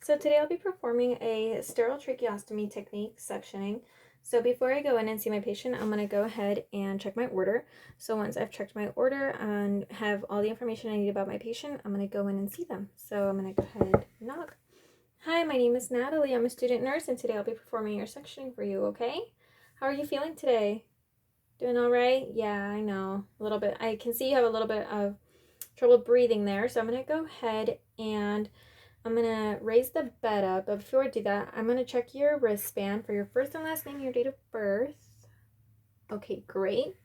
So today I'll be performing a sterile tracheostomy technique, suctioning. So before I go in and see my patient, I'm going to go ahead and check my order. So once I've checked my order and have all the information I need about my patient, I'm going to go in and see them. So I'm going to go ahead and knock. Hi, my name is Natalie. I'm a student nurse, and today I'll be performing your suctioning for you, okay? How are you feeling today? Doing all right? Yeah, I know. A little bit. I can see you have a little bit of trouble breathing there. So I'm going to go ahead and I'm going to raise the bed up. But before I do that, I'm going to check your wristband for your first and last name, your date of birth. Okay, great.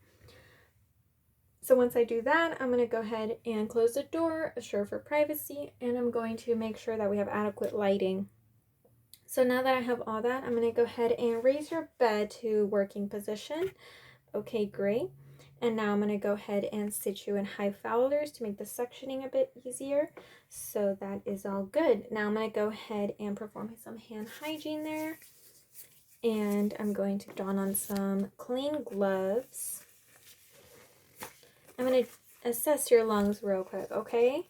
So once I do that, I'm going to go ahead and close the door, assure for privacy, and I'm going to make sure that we have adequate lighting. So now that I have all that, I'm going to go ahead and raise your bed to working position. Okay, great. And now I'm going to go ahead and sit you in high Fowler's to make the suctioning a bit easier. So that is all good. Now I'm going to go ahead and perform some hand hygiene there. And I'm going to don on some clean gloves. I'm going to assess your lungs real quick, okay?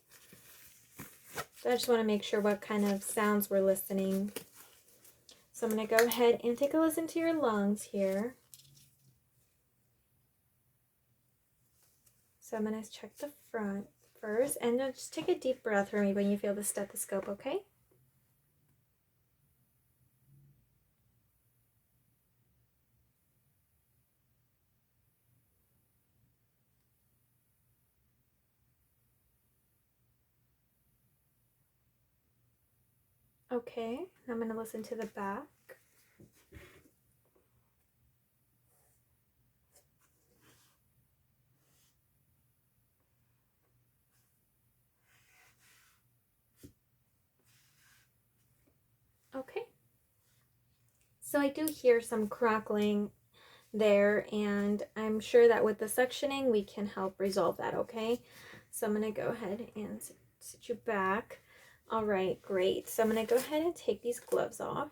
So I just want to make sure what kind of sounds we're listening. So I'm going to go ahead and take a listen to your lungs here. So I'm going to check the front first, and just take a deep breath for me when you feel the stethoscope, okay? Okay, I'm going to listen to the back. Okay. So I do hear some crackling there, and I'm sure that with the suctioning we can help resolve that, okay? So I'm going to go ahead and sit you back. All right, great. So I'm going to go ahead and take these gloves off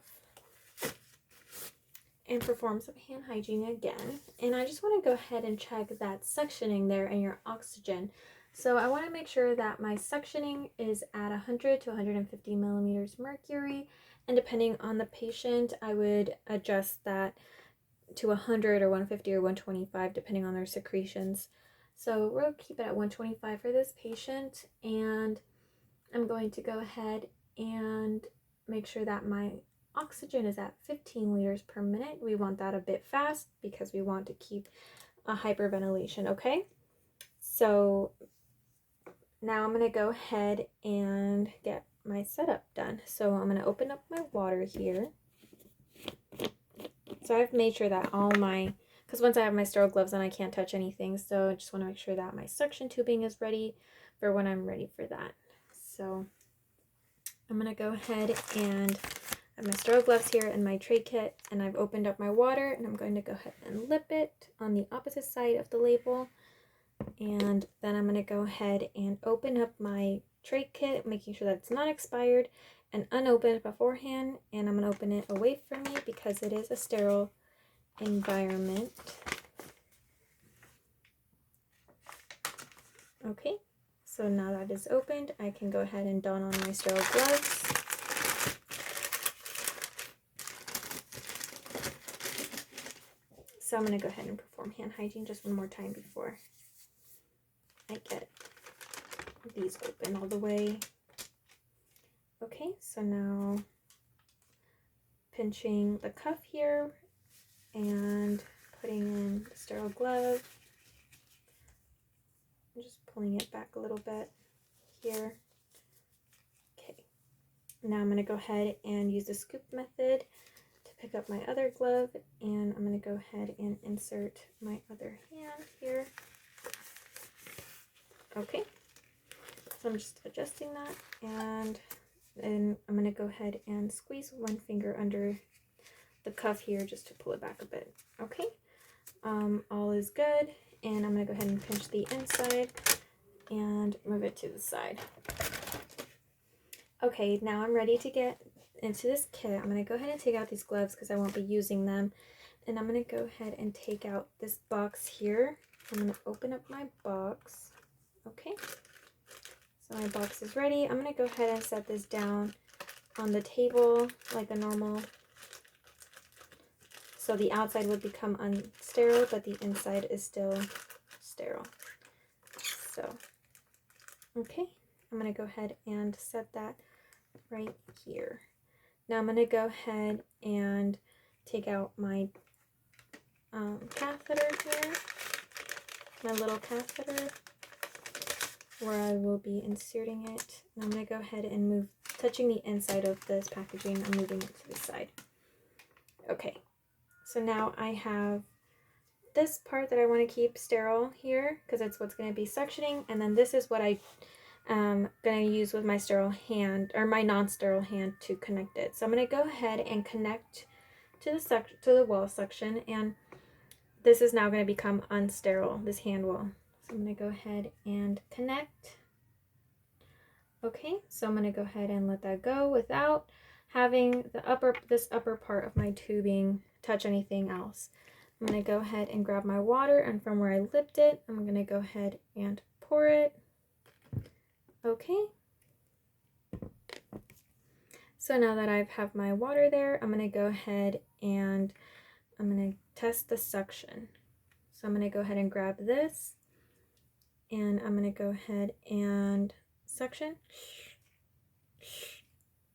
and perform some hand hygiene again. And I just want to go ahead and check that suctioning there and your oxygen. So I want to make sure that my suctioning is at 100 to 150 millimeters mercury. And depending on the patient, I would adjust that to 100 or 150 or 125 depending on their secretions. So we'll keep it at 125 for this patient, and I'm going to go ahead and make sure that my oxygen is at 15 liters per minute. We want that a bit fast because we want to keep a hyperventilation, okay? So now I'm going to go ahead and get my setup done. So I'm going to open up my water here. So I've made sure that all my, because once I have my sterile gloves on, I can't touch anything. So I just want to make sure that my suction tubing is ready for when I'm ready for that. So I'm going to go ahead and I have my sterile gloves here and my tray kit, and I've opened up my water, and I'm going to go ahead and lip it on the opposite side of the label. And then I'm going to go ahead and open up my tray kit, making sure that it's not expired, and unopen it beforehand. And I'm going to open it away from me because it is a sterile environment. Okay, so now that is opened, I can go ahead and don on my sterile gloves. So I'm going to go ahead and perform hand hygiene just one more time before I get these open all the way. Okay, so now pinching the cuff here and putting in the sterile glove. I'm just pulling it back a little bit here. Okay, now I'm going to go ahead and use the scoop method to pick up my other glove, and I'm going to go ahead and insert my other hand here. Okay, so I'm just adjusting that, and then I'm going to go ahead and squeeze one finger under the cuff here just to pull it back a bit. Okay, all is good, and I'm going to go ahead and pinch the inside and move it to the side. Okay, now I'm ready to get into this kit. I'm going to go ahead and take out these gloves because I won't be using them, and I'm going to go ahead and take out this box here. I'm going to open up my box. Okay, so my box is ready. I'm going to go ahead and set this down on the table like a normal. So the outside would become unsterile, but the inside is still sterile. So, okay, I'm going to go ahead and set that right here. Now I'm going to go ahead and take out my catheter here, my little catheter, where I will be inserting it. And I'm going to go ahead and move, touching the inside of this packaging, I'm moving it to the side. Okay, so now I have this part that I want to keep sterile here because it's what's going to be suctioning, and then this is what I am going to use with my sterile hand, or my non-sterile hand, to connect it. So I'm going to go ahead and connect to the wall suction, and this is now going to become unsterile, this hand wall. So I'm going to go ahead and connect. Okay, so I'm going to go ahead and let that go without having this upper part of my tubing touch anything else. I'm going to go ahead and grab my water, and from where I lipped it, I'm going to go ahead and pour it. Okay. So now that I have my water there, I'm going to go ahead and I'm going to test the suction. So I'm going to go ahead and grab this, and I'm going to go ahead and suction.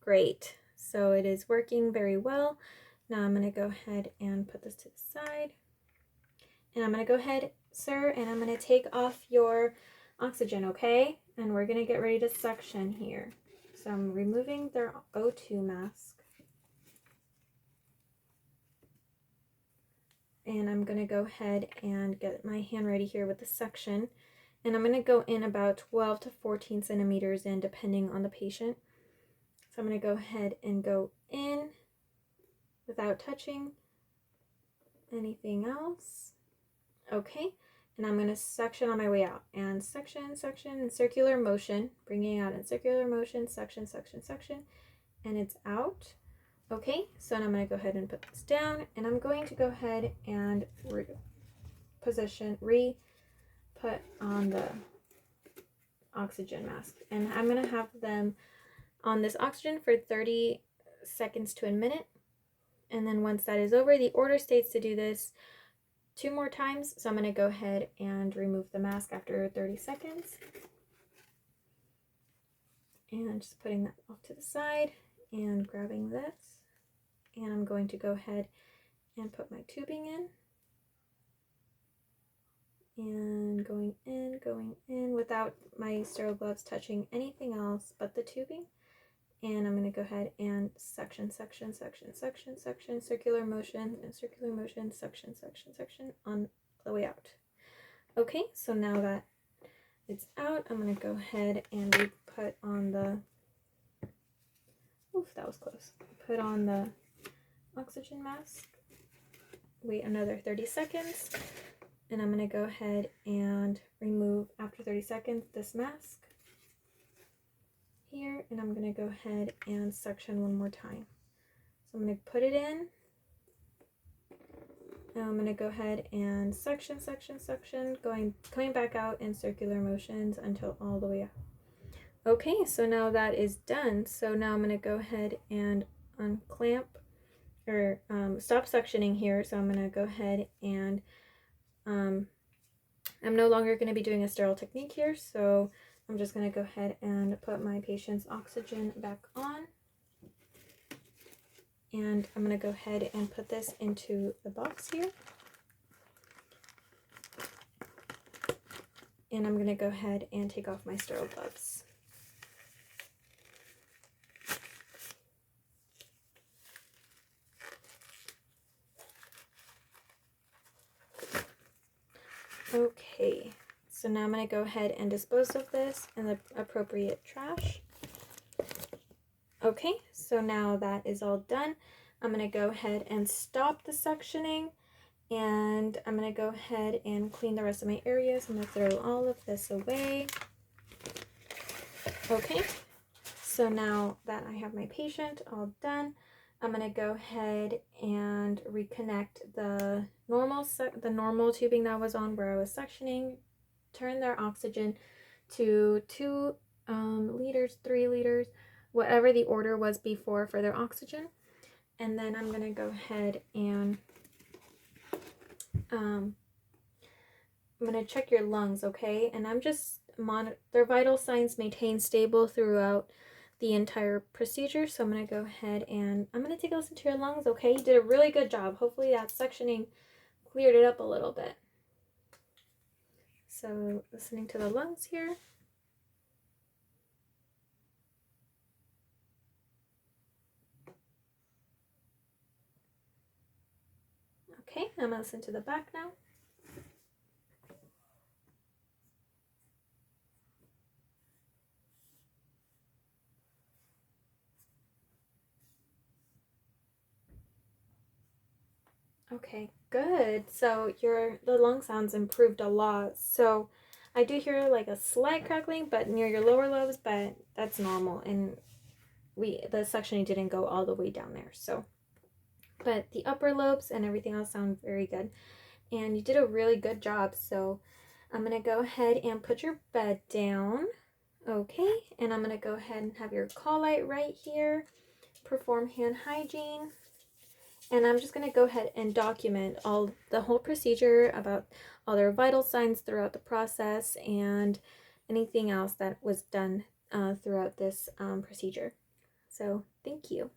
Great. So it is working very well. Now I'm going to go ahead and put this to the side. And I'm going to go ahead, sir, and I'm going to take off your oxygen, okay? And we're going to get ready to suction here. So I'm removing their O2 mask. And I'm going to go ahead and get my hand ready here with the suction. And I'm going to go in about 12 to 14 centimeters in, depending on the patient. So I'm going to go ahead and go in without touching anything else. Okay, and I'm going to suction on my way out. And suction, suction, in circular motion, bringing out in circular motion, suction, suction, suction, and it's out. Okay, so now I'm going to go ahead and put this down, and I'm going to go ahead and put on the oxygen mask. And I'm going to have them on this oxygen for 30 seconds to a minute. And then once that is over, the order states to do this 2 more times. So I'm going to go ahead and remove the mask after 30 seconds. And just putting that off to the side and grabbing this. And I'm going to go ahead and put my tubing in. And going in without my sterile gloves touching anything else but the tubing. And I'm going to go ahead and suction, suction, suction, suction, suction, circular motion, and circular motion, suction, suction, suction on the way out. Okay, so now that it's out, I'm going to go ahead and put on the, oof, that was close. Put on the oxygen mask. Wait another 30 seconds. And I'm going to go ahead and remove, after 30 seconds, this mask here, and I'm going to go ahead and suction one more time. So I'm going to put it in, and I'm going to go ahead and suction, suction, suction, coming back out in circular motions until all the way out. Okay, so now that is done. So now I'm going to go ahead and unclamp, or stop suctioning here. So I'm going to go ahead and I'm no longer going to be doing a sterile technique here, so I'm just going to go ahead and put my patient's oxygen back on. And I'm going to go ahead and put this into the box here. And I'm going to go ahead and take off my sterile gloves. Okay, so now I'm going to go ahead and dispose of this in the appropriate trash. Okay, so now that is all done. I'm going to go ahead and stop the suctioning, and I'm going to go ahead and clean the rest of my areas. I'm going to throw all of this away. Okay, so now that I have my patient all done, I'm going to go ahead and reconnect the normal tubing that was on where I was suctioning, turn their oxygen to 2 liters, 3 liters whatever the order was before for their oxygen. And then I'm going to go ahead and I'm going to check your lungs, okay? And I'm just their vital signs maintain stable throughout the entire procedure. So I'm going to go ahead and I'm going to take a listen to your lungs, okay? You did a really good job. Hopefully that suctioning cleared it up a little bit. So listening to the lungs here. Okay, I'm going to listen to the back now. Okay, good. So the lung sounds improved a lot. So I do hear like a slight crackling, but near your lower lobes, but that's normal. And the suctioning didn't go all the way down there. So, but the upper lobes and everything else sound very good. And you did a really good job. So I'm gonna go ahead and put your bed down. Okay, and I'm gonna go ahead and have your call light right here. Perform hand hygiene. And I'm just going to go ahead and document the whole procedure, about all their vital signs throughout the process and anything else that was done throughout this procedure. So thank you.